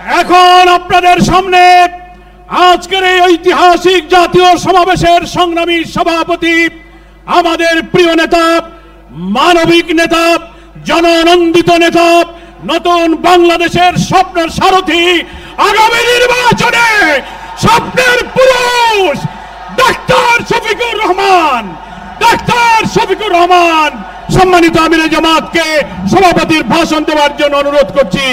এখন আপনাদের সামনে আজকের এই ঐতিহাসিক জাতীয় সমাবেশের সংগ্রামী সভাপতি, আমাদের প্রিয় নেতা, মানবিক নেতা, জননন্দিত নেতা, নতুন বাংলাদেশের স্বপ্নের সারথি, আগামী নির্বাচনে স্বপ্নের পুরুষ ডাক্তার শফিকুর রহমান। সম্মানিত আমিরে জামাতকে সভাপতির ভাষণ দেওয়ার জন্য অনুরোধ করছি।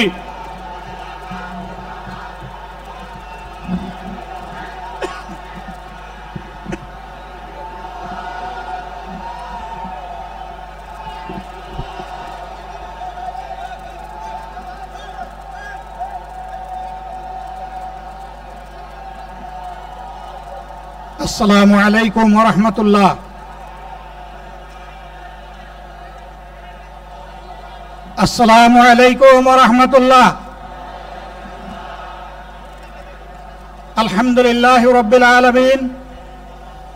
আসসালামু আলাইকুম ওয়া রাহমাতুল্লাহ। আসসালামু আলাইকুম ওয়া রাহমাতুল্লাহ। আলহামদুলিল্লাহি রাব্বিল আলামিন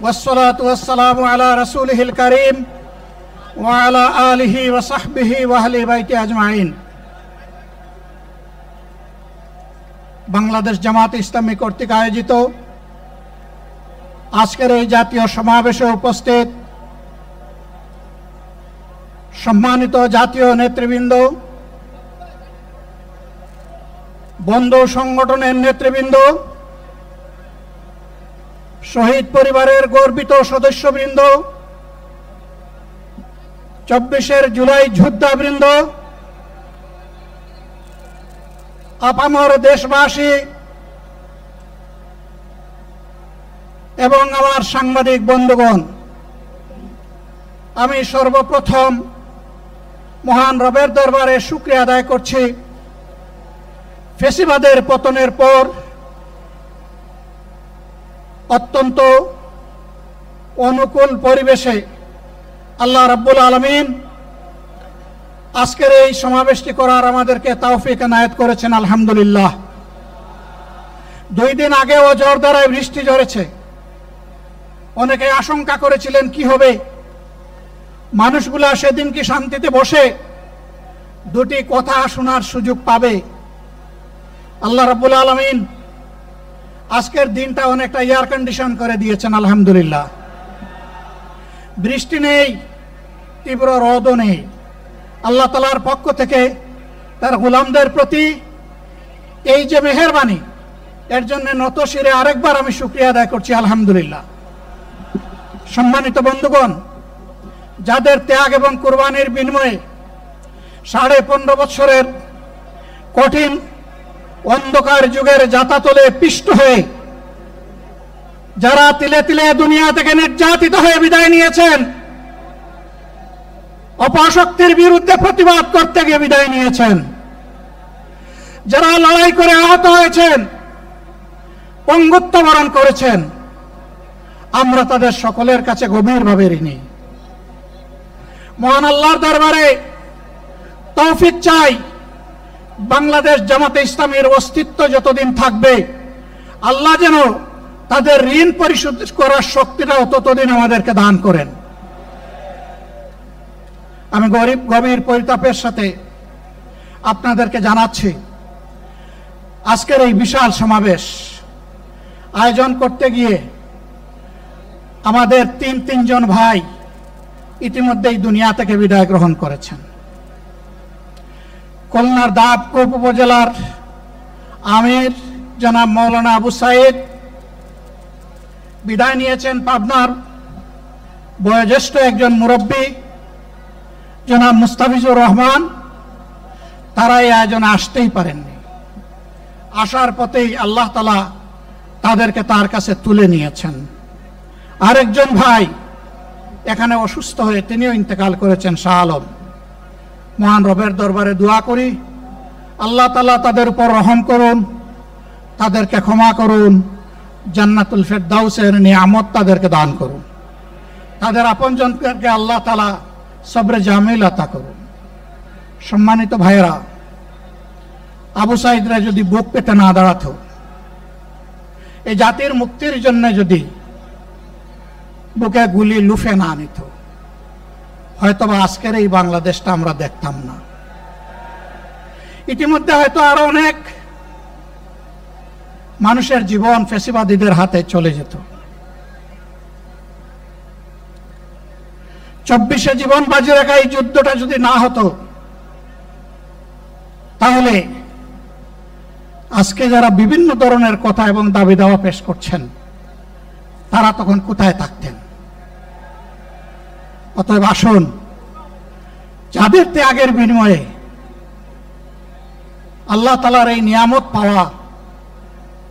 ওয়াসসালাতু ওয়াসসালামু আলা রাসূলিহিল কারীম ওয়া আলা আলিহি ওয়া সাহবিহি ওয়া আহলি বাইতি আজমাইন। বাংলাদেশ জামাত ইসলামী কর্তৃক আয়োজিত আজকের এই জাতীয় সমাবেশে উপস্থিত সম্মানিত জাতীয় নেতৃবৃন্দ, বন্ধু সংগঠনের নেতৃবৃন্দ, শহীদ পরিবারের গর্বিত সদস্যবৃন্দ, 24 জুলাই যোদ্ধাবৃন্দ, আপামর দেশবাসী এবং আমার সাংবাদিক বন্ধুগণ, আমি সর্বপ্রথম মহান রবের দরবারে শুকরিয়া আদায় করছি। ফ্যাসিবাদের পতনের পর অত্যন্ত অনুকূল পরিবেশে আল্লাহ রাব্বুল আলামিন আজকের এই সমাবেশটি করার আমাদেরকে তৌফিক এনায়েত করেছেন, আলহামদুলিল্লাহ। 2 দিন আগেও জোরদারায় বৃষ্টি ঝরেছে। অনেকে আশঙ্কা করেছিলেন কি হবে, মানুষগুলা সেদিন কি শান্তিতে বসে 2টি কথা শোনার সুযোগ পাবে। আল্লাহ রাব্বুল আলামিন আজকের দিনটা অনেকটা এয়ার কন্ডিশন করে দিয়েছেন, আলহামদুলিল্লাহ। বৃষ্টি নেই, তীব্র রোদও নেই। আল্লাহ তাআলার পক্ষ থেকে তার গোলামদের প্রতি এই যে মেহেরবানি, এর জন্য নত শিরে আরেকবার আমি শুকরিয়া আদায় করছি, আলহামদুলিল্লাহ। সম্মানিত বন্ধুগণ, যাদের ত্যাগ এবং কুরবানির বিনিময়ে 15.5 বছরের কঠিন অন্ধকার যুগের যাতাতলে পিষ্ট হয়ে যারা তিলে তিলে দুনিয়া থেকে নির্যাতিত হয়ে বিদায় নিয়েছেন, অপশক্তির বিরুদ্ধে প্রতিবাদ করতে গিয়ে বিদায় নিয়েছেন, যারা লড়াই করে আহত হয়েছেন, পঙ্গুত্ব বরণ করেছেন, আমরা তাদের সকলের কাছে গভীরভাবে ঋণী। মহান আল্লাহর দরবারে তৌফিক চাই, বাংলাদেশ জামাতে ইসলামীর অস্তিত্ব যতদিন থাকবে আল্লাহ যেন তাদের ঋণ পরিশোধ করার শক্তিটাও ততদিন আমাদেরকে দান করেন। আমি গভীর পরিতাপের সাথে আপনাদেরকে জানাচ্ছি, আজকের এই বিশাল সমাবেশ আয়োজন করতে গিয়ে আমাদের তিনজন ভাই ইতিমধ্যেই দুনিয়া থেকে বিদায় গ্রহণ করেছেন। খুলনার দাউদকান্দি উপজেলার আমির জনাব মাওলানা আবু সাইদ বিদায় নিয়েছেন। পাবনার বয়োজ্যেষ্ঠ একজন মুরব্বী জনাব মুস্তাফিজুর রহমান, তারা এই আয়োজনে আসতেই পারেননি। আসার পথেই আল্লাহ তাআলা তাদেরকে তার কাছে তুলে নিয়েছেন। আরেকজন ভাই এখানে অসুস্থ হয়ে তিনিও ইন্তেকাল করেছেন, শাহ আলম। মহান রবের দরবারে দোয়া করি, আল্লাহ তাআলা তাদের উপর রহম করুন, তাদেরকে ক্ষমা করুন, জান্নাতুল ফেরদাউসের নিয়ামত তাদেরকে দান করুন, তাদের আপনজনকে আল্লাহ তাআলা সবরে জামিল আতা করুন। সম্মানিত ভাইয়েরা, আবু সাইদরা যদি বুক পেতে না দাঁড়াতো, এই জাতির মুক্তির জন্য যদি বুকে গুলি লুফে না নিত, হয়তোবা আজকের এই বাংলাদেশটা আমরা দেখতাম না। ইতিমধ্যে হয়তো আরো অনেক মানুষের জীবন ফ্যাসিবাদীদের হাতে চলে যেত। 24-এ জীবন বাজি রাখা এই যুদ্ধটা যদি না হতো, তাহলে আজকে যারা বিভিন্ন ধরনের কথা এবং দাবি দাওয়া পেশ করছেন, তারা তখন কোথায় থাকতেন? অতএব আসুন, যাদের ত্যাগের বিনিময়ে আল্লাহ তাআলার এই নিয়ামত পাওয়া,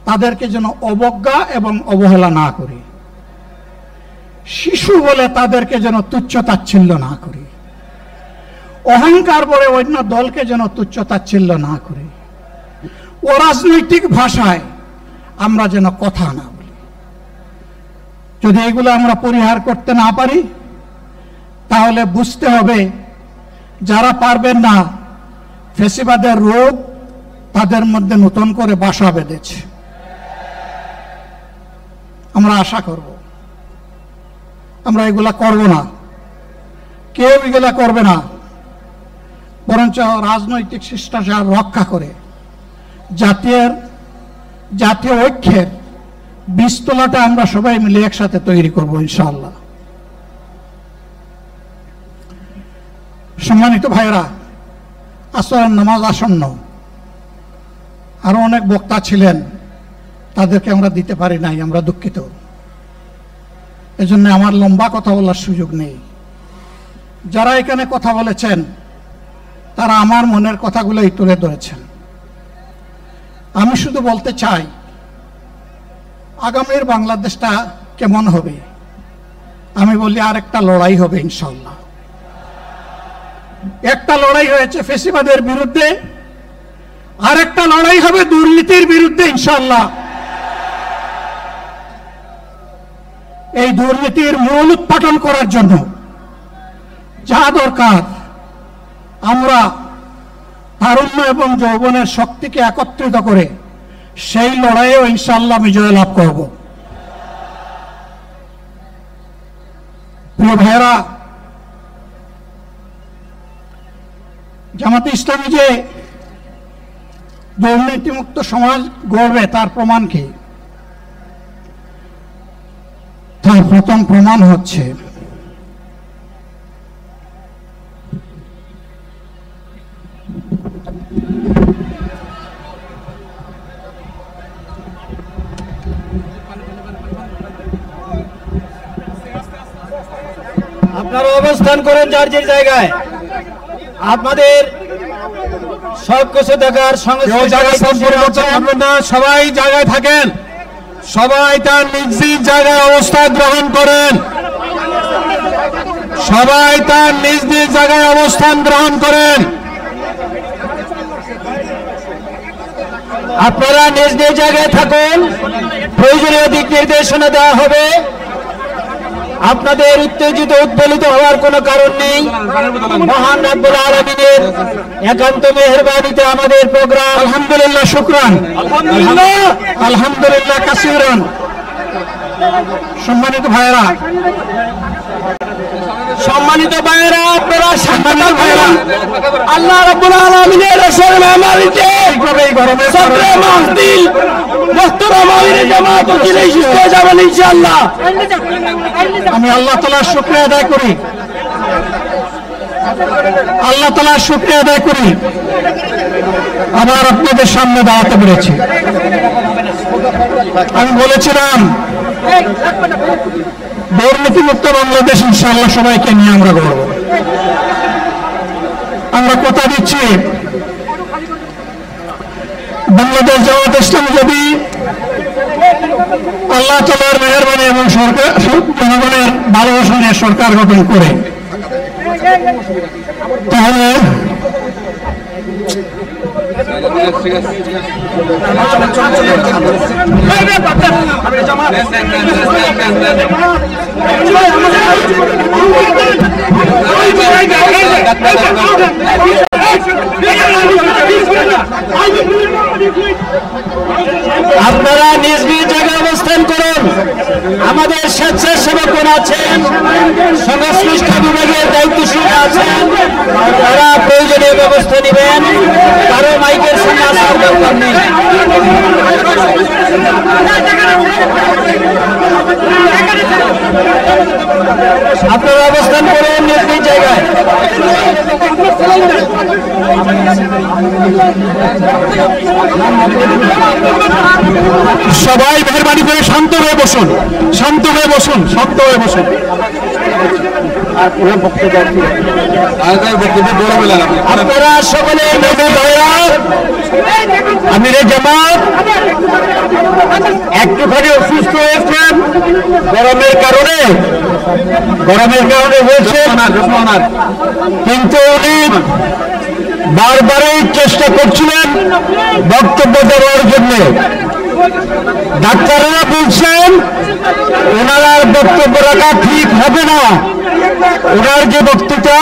তাদেরকে যেন অবজ্ঞা এবং অবহেলা না করি। শিশু বলে তাদেরকে যেন তুচ্ছ তাচ্ছিল্য না করি। অহংকার বলে অন্য দলকে যেন তুচ্ছ তাচ্ছিল্য না করি। অরাজনৈতিক ভাষায় আমরা যেন কথা না বলি। যদি এগুলো আমরা পরিহার করতে না পারি, তাহলে বুঝতে হবে যারা পারবেন না, ফ্যাসিবাদের রোগ তাদের মধ্যে নতুন করে বাসা বেঁধেছে। আমরা আশা করব আমরা এগুলা করব না, কেউ এগুলা করবে না, বরঞ্চ রাজনৈতিক শিষ্টাচার রক্ষা করে জাতীয় ঐক্যের বীজতলাটা আমরা সবাই মিলে একসাথে তৈরি করব ইনশাআল্লাহ। সম্মানিত ভাইরা, আসরের নামাজ আসন্ন, আরো অনেক বক্তা ছিলেন, তাদেরকে আমরা দিতে পারি নাই, আমরা দুঃখিত। এজন্য আমার লম্বা কথা বলার সুযোগ নেই। যারা এখানে কথা বলেছেন, তারা আমার মনের কথাগুলোই তুলে ধরেছেন। আমি শুধু বলতে চাই, আগামীর বাংলাদেশটা কেমন হবে? আমি বলি আরেকটা লড়াই হবে ইনশাআল্লাহ। একটা লড়াই হয়েছে ফ্যাসিবাদের বিরুদ্ধে, আরেকটা লড়াই হবে দুর্নীতির বিরুদ্ধে ইনশাআল্লাহ। এই দুর্নীতির মূল উৎপাটন করার জন্য যা দরকার, আমরা তারুণ্য এবং যৌবনের শক্তিকে একত্রিত করে সেই লড়াইয়েও ইনশাআল্লাহ বিজয় লাভ করব। প্রিয় ভাইয়েরা, জামাতে ইসলামী যে দুর্নীতিমুক্ত সমাজ গড়বে, তার প্রমাণ কি? তার প্রথম প্রমাণ হচ্ছে আপনারা অবস্থান করেন যার যে জায়গায়। আপনাদের সবকিছু দেখার সঙ্গে সবাই জায়গায় থাকেন, সবাই তার নিজ নিজ জায়গায় অবস্থান গ্রহণ করেন, সবাই তার নিজ নিজ জায়গায় অবস্থান গ্রহণ করেন। আপনারা নিজ নিজ জায়গায় থাকুন, প্রয়োজনীয় দিক নির্দেশনা দেওয়া হবে। আপনাদের উত্তেজিত উদ্বেলিত হওয়ার কোনো কারণ নেই। মহান রব্বুল আলামিনের একান্ত মেহেরবানিতে আমাদের প্রোগ্রাম আলহামদুলিল্লাহ, শুকরান, আলহামদুলিল্লাহ কাসীরান। সম্মানিত ভাইয়েরা, আপনারা সম্মানিত ভাইয়েরা, আল্লাহ রাব্বুল আলামিনের রাসূল মেহমানিতে এই গরমে সদরে মাহফিল মুহতারাম আমিরে জামাত উজিলে শিখতে যাবেন ইনশাআল্লাহ। আমি আল্লাহ তাআলার শুকরিয়া আদায় করি, আল্লাহ তাআলার শুকরিয়া আদায় করি আবার আপনাদের সামনে দাঁড়াতে পেরেছি। আমি বলেছিলাম দুর্নীতিমুক্ত বাংলাদেশ ইনশাআল্লাহ সবাইকে নিয়ে আমরা গড়ব। আমরা কথা দিচ্ছি, বাংলাদেশ জামাত ইসলামী যদি আল্লাহ তাআলার মেহেরবানি এবং সরকার জনগণের ভালোবাসা নিয়ে সরকার গঠন করে, তাহলে আপনারা নিজ নিজ জায়গায় অবস্থান করুন। আমাদের স্বেচ্ছাসেবকগণ আছেন, সংশ্লিষ্ট বিভাগের দায়িত্বশীল আছেন, তারা প্রয়োজনীয় ব্যবস্থা নেবেন। কারো মাইকের সামনে আসার দরকার নেই। আপনারা অবস্থান করুন নিজ নিজ জায়গায়। সবাই মেহরবানি করে শান্ত হয়ে বসুন, শান্ত হয়ে বসুন, শান্ত হয়ে বসুন। আপনারা সকলে আমিরে জামাত একটুখানি অসুস্থ হয়েছেন গরমের কারণে হয়েছে, কিন্তু উনি বারবারই চেষ্টা করছিলেন বক্তব্য দেওয়ার জন্য। ডাক্তাররা বলছেন ওনারা বক্তব্য রাখা ঠিক হবে না, ওনার যে বক্তৃতা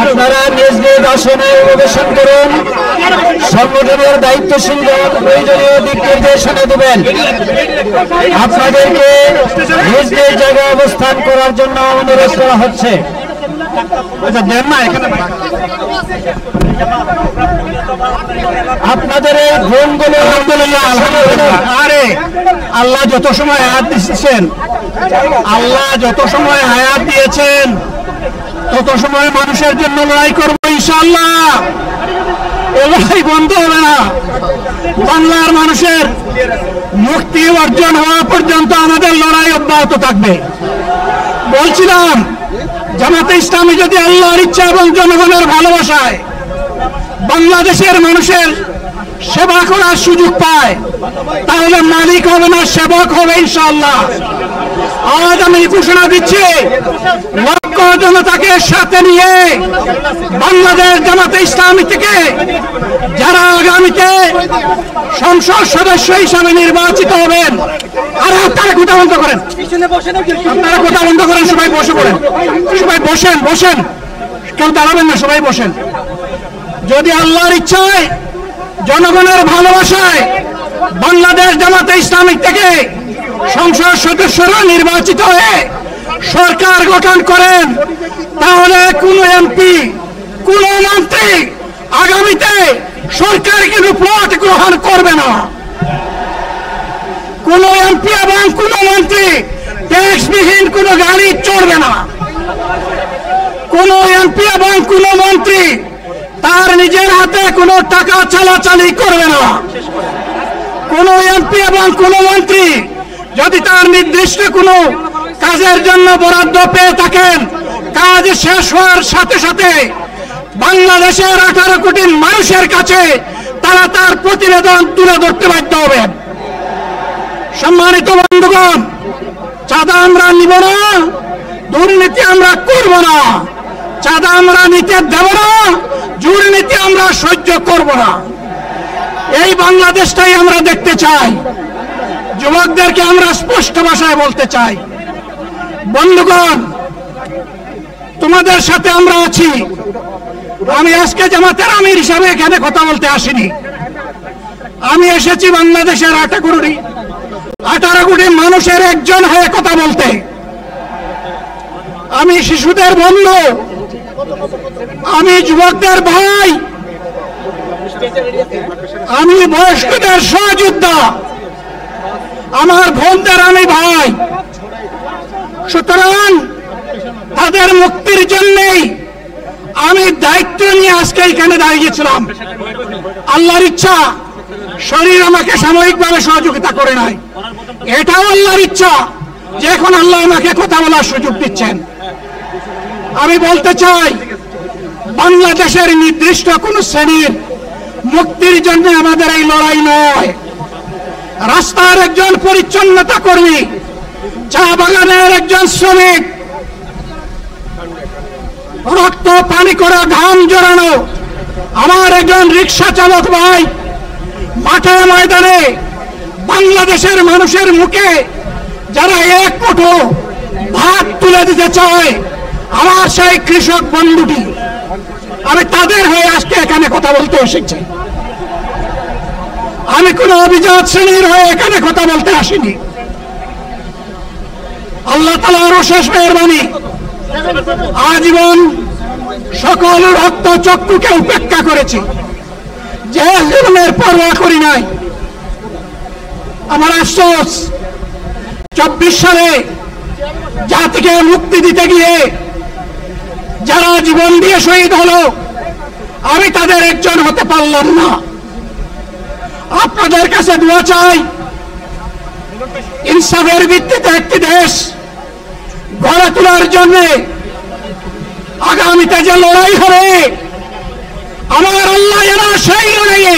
আপনারা নিজ নিজ আসনে অবস্থান করুন। সংগঠনের দায়িত্বশীল প্রয়োজনীয় দিক নির্দেশনা দেবেন। আপনাদেরকে নিজ নিজ জায়গায় অবস্থান করার জন্য অনুরোধ করা হচ্ছে। আপনাদের এই ফোনগুলো আরে আল্লাহ যত সময় হায়াত দিচ্ছেন, আল্লাহ যত সময় হায়াত দিয়েছেন তত সময় মানুষের জন্য লড়াই করবো ইনশাআল্লাহ। এ লড়াই বন্ধ হবে না। বাংলার মানুষের মুক্তি অর্জন হওয়া পর্যন্ত আমাদের লড়াই অব্যাহত থাকবে। বলছিলাম জামাতে ইসলামী যদি আল্লাহর ইচ্ছা এবং জনগণের ভালোবাসায় বাংলাদেশের মানুষের সেবা করার সুযোগ পায়, তাহলে মালিক হবে না, সেবক হবে ইনশাআল্লাহ। আজ আমি ঘোষণা দিচ্ছি, লক্ষ জনতাকে সাথে নিয়ে বাংলাদেশ জামাতে ইসলামী থেকে যারা আগামীতে সংসদ সদস্য হিসাবে নির্বাচিত হবেন, আর আপনারা কথা বন্ধ করেন, আপনারা কথা বন্ধ করেন, সবাই বসে পড়েন, সবাই বসেন, বসেন, কেউ দাঁড়াবেন না, সবাই বসেন। যদি আল্লাহর ইচ্ছায় জনগণের ভালোবাসায় বাংলাদেশ জামাতে ইসলামী থেকে সংসদ সদস্যরা নির্বাচিত হয়ে সরকার গঠন করেন, তাহলে কোন এমপি, কোন মন্ত্রী আগামীতে সরকার কিন্তু প্লট গ্রহণ করবে না। কোন এমপি এবং কোন মন্ত্রী ট্যাক্সবিহীন কোন গাড়ি চড়বে না। কোন এমপি এবং কোন মন্ত্রী তার নিজের হাতে কোনো টাকা চালাচালি করবে না। কোন এমপি এবং কোন মন্ত্রী যদি তার নির্দিষ্ট কোনো কাজের জন্য বরাদ্দ পেয়ে থাকেন, কাজ শেষ হওয়ার সাথে সাথে বাংলাদেশের 18 কোটি মানুষের কাছে তারা তার প্রতিবেদন তুলে ধরতে বাধ্য হবেন। সম্মানিত বন্ধুগণ, চাঁদা আমরা নিব না, দুর্নীতি আমরা করব না, চাঁদা আমরা নিতে দেব না, দুর্নীতি আমরা সহ্য করব না। এই বাংলাদেশটাই আমরা দেখতে চাই। যুবকদেরকে আমরা স্পষ্ট ভাষায় বলতে চাই, বন্ধুগণ, তোমাদের সাথে আমরা আছি। আমি আজকে জামাতের আমির হিসাবে এখানে কথা বলতে আসিনি। আমি এসেছি বাংলাদেশের 18 কোটি মানুষের একজন হয়ে কথা বলতে। আমি শিশুদের বন্ধু, আমি যুবকদের ভাই, আমি বয়স্কদের সহযোদ্ধা, আমার বোনদের আমি ভাই। সুতরাং তাদের মুক্তির জন্যই আমি দায়িত্ব নিয়ে আজকে এখানে দাঁড়িয়েছিলাম। আল্লাহর ইচ্ছা শরীর আমাকে সাময়িকভাবে সহযোগিতা করে নাই, এটাও আল্লাহর ইচ্ছা যে এখন আল্লাহ আমাকে কথা বলার সুযোগ দিচ্ছেন। আমি বলতে চাই, বাংলাদেশের নির্দিষ্ট কোন শ্রেণীর মুক্তির জন্য আমাদের এই লড়াই নয়। রাস্তার একজন পরিচ্ছন্নতা কর্মী, চা বাগানের একজন শ্রমিক, রক্ত পানি করা ঘাম জড়ানো আমার একজন রিক্সা চালক ভাই মাঠে ময়দানে বাংলাদেশের মানুষের মুখে যারা এক মুঠো ভাত তুলে দিতে চায়, আমার সেই কৃষক বন্ধুটি, আমি তাদের হয়ে আজকে এখানে কথা বলতে এসেছি। আমি কোন অভিজাত শ্রেণীর হয়ে এখানে কথা বলতে আসিনি। আল্লাহ তাআলার অশেষ মেহেরবানি, আজীবন সকল রক্ত চক্ষুকে উপেক্ষা করেছি, যে জীবনের পরোয়া করি নাই। আমার আফসোস, 24 সালে জাতিকে মুক্তি দিতে গিয়ে যারা জীবন দিয়ে শহীদ হলো, আমি তাদের একজন হতে পারলাম না। আপনাদের কাছে দোয়া চাই, ইনসাফের ভিত্তিতে একটি দেশ গড়ে তোলার জন্য আগামীতে যে লড়াই হবে, আমার আল্লাহ যেন সেই লড়াইয়ে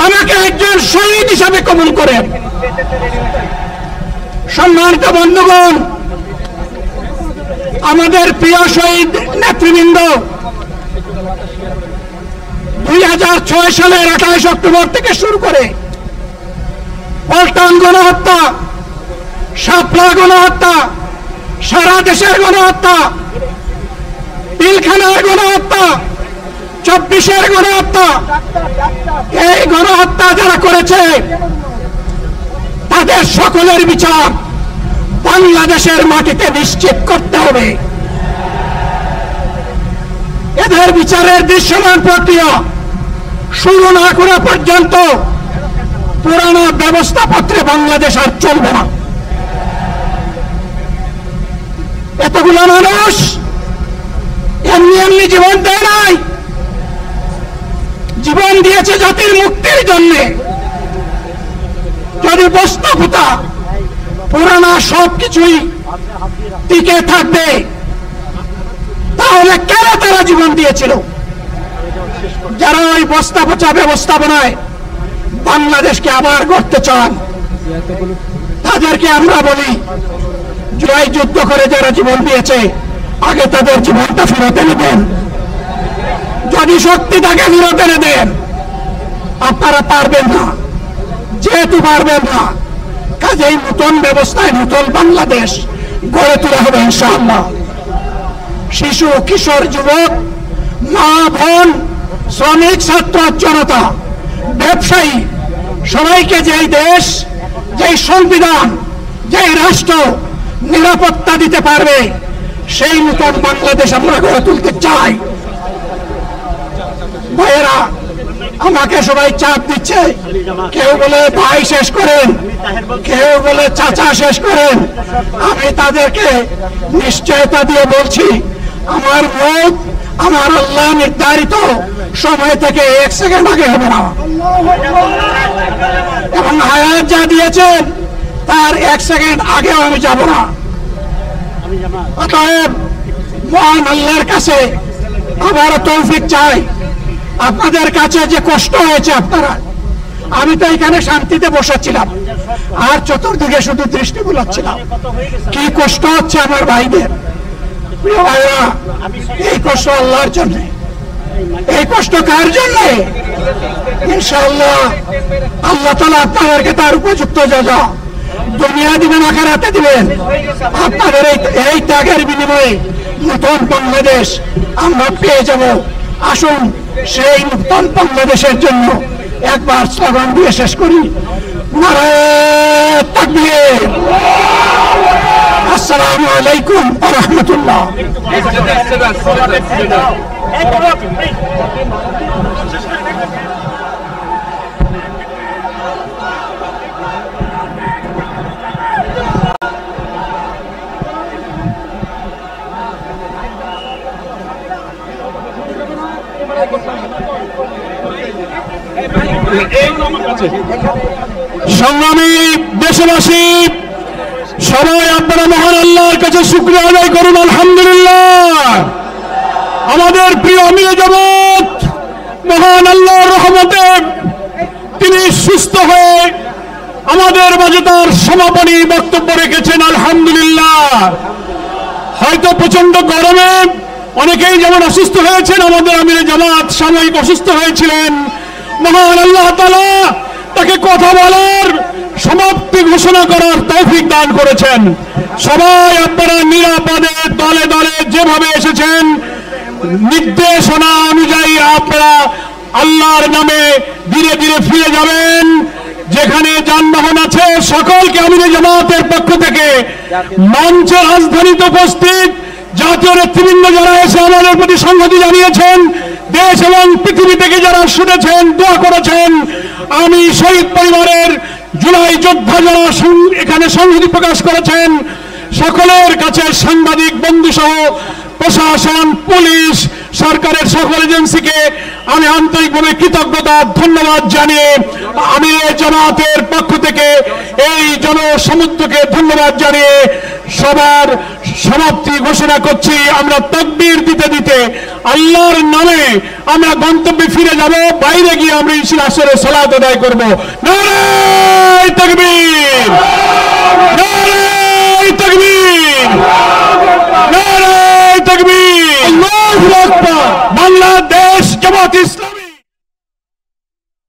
আমাকে একজন শহীদ হিসাবে কবুল করেন। সম্মানিত বন্ধুগণ, আমাদের প্রিয় শহীদ নেতৃবৃন্দ 2006 সালের 28 অক্টোবর থেকে শুরু করে পল্টন গণহত্যা, শাপলা গণহত্যা, সারা দেশের গণহত্যা, পিলখানার গণহত্যা, 24-এর গণহত্যা, এই গণহত্যা যারা করেছে তাদের সকলের বিচার বাংলাদেশের মাটিতে নিশ্চিত করতে হবে। এদের বিচারের দৃশ্যমান প্রক্রিয়া শুরু না করা পর্যন্ত পুরানো ব্যবস্থাপত্রে বাংলাদেশ আর চলবে না। এতগুলো মানুষ এমনি এমনি জীবন দেয় নাই, জীবন দিয়েছে জাতির মুক্তির জন্য। যদি বস্তুতা পুরানা সবকিছুই টিকে থাকবে, তাহলে কেন তারা জীবন দিয়েছিল? যারা ওই বস্তা পচা ব্যবস্থাপনায় বাংলাদেশকে আবার গড়তে চান, তাদেরকে আমরা বলি, জুলাই যুদ্ধ করে যারা জীবন দিয়েছে, আগে তাদের জীবনটা ফেরত এনে দেন। যদি শক্তি তাকে ফেরত এনে দেন, আপনারা পারবেন না। যেহেতু পারবেন না, কাজেই নতুন ব্যবস্থায় নতুন বাংলাদেশ গড়ে তোলা হবে ইনশাআল্লাহ। শিশু, কিশোর, যুবক, মা, বোন, শ্রমিক, ছাত্র, জনতা, ব্যবসায়ী, সবাইকে যেই দেশ, যেই সংবিধান, যেই রাষ্ট্র নিরাপত্তা দিতে পারবে, সেই নতুন বাংলাদেশ আমরা গড়ে তুলতে চাই। ভাইয়েরা, আমাকে সবাই চাপ দিচ্ছে, কেউ বলে ভাই শেষ করেন, কেউ বলে চাচা শেষ করেন। আমি তাদেরকে নিশ্চয়তা দিয়ে বলছি, আমার মত আমার আল্লাহ নির্ধারিত সময় থেকে 1 সেকেন্ড আগে হবে না, এবং হায়াত যা দিয়েছেন তার 1 সেকেন্ড আগেও আমি যাব না। অতএব মহান আল্লাহর কাছে আবারও তৌফিক চাই। আপনাদের কাছে যে কষ্ট হয়েছে আপনারা, আমি তো এখানে শান্তিতে বসেছিলাম, আর চতুর্দিকে শুধু দৃষ্টি বুলাচ্ছিলাম। কি কষ্ট হচ্ছে আমার ভাইদের। প্রিয় ভাইরা, এই কষ্ট আল্লাহর জন্য। এই কষ্ট কার জন্য? ইনশাআল্লাহ আল্লাহ তাআলা আপনাদেরকে তার উপযুক্ত জাযা দুনিয়া দিবেন, আখিরাতে দিবেন। আপনাদের এই ত্যাগের বিনিময়ে নতুন বাংলাদেশ আমরা পেয়ে যাব। আসুন সেই নতুন বাংলাদেশের জন্য একবার স্লোগান দিয়ে শেষ করি, নারায়ে তাকবীর। আসসালামু আলাইকুম ওয়া রাহমাতুল্লাহ। সংগ্রামী দেশবাসী, সবাই আপনারা মহান আল্লাহর কাছে শুকরিয়া আদায় করুন। আলহামদুলিল্লাহ, আমাদের প্রিয় আমিরে জামাত মহান আল্লাহর রহমতে তিনি সুস্থ হয়ে আমাদের মাঝে তার সমাপনী বক্তব্য রেখেছেন। আলহামদুলিল্লাহ। হয়তো প্রচন্ড গরমে অনেকেই যেমন অসুস্থ হয়েছেন, আমাদের আমিরে জামাত সাময়িক অসুস্থ হয়েছিলেন। মহান আল্লাহ তাআলা তাকে কথা বলার, সমাপ্তি ঘোষণা করার তৌফিক দান করেছেন। সবাই আপনারা নিরাপদে দলে দলে যেভাবে এসেছেন নির্দেশনা অনুযায়ী আপনারা আল্লাহর নামে ধীরে ধীরে ফিরে যাবেন। যেখানে যানবাহন আছে সকলকে আমিরে জামাতের পক্ষ থেকে মঞ্চের রাজধানীতে উপস্থিত জাতীয় নেতৃবৃন্দ যারা এসে আমাদের প্রতি সংহতি জানিয়েছেন, দেশ এবং পৃথিবী থেকে যারা শুনেছেন, দোয়া করেছেন, আমি শহীদ পরিবারের জুলাই যোদ্ধা যারা এখানে সংহতি প্রকাশ করেছেন, সকলের কাছে সাংবাদিক বন্ধু সহ প্রশাসন, পুলিশ, সরকারের সকল এজেন্সিকে আমি আন্তরিকভাবে কৃতজ্ঞতা ধন্যবাদ জানিয়ে আমি জামাতের পক্ষ থেকে এই জনসমুদ্রকে ধন্যবাদ জানিয়ে সবার সমাপ্তি ঘোষণা করছি। আমরা তাকবীর দিতে দিতে আল্লাহর নামে আমরা গন্তব্যে ফিরে যাব। বাইরে গিয়ে আমরা ঈশার আসরের সালাত আদায় করব। নারায়ে তাকবীর, নারায়ে তাকবীর, নারায়ে তাকবীর, আল্লাহু আকবার। বাংলাদেশ জামাত ইসলামী।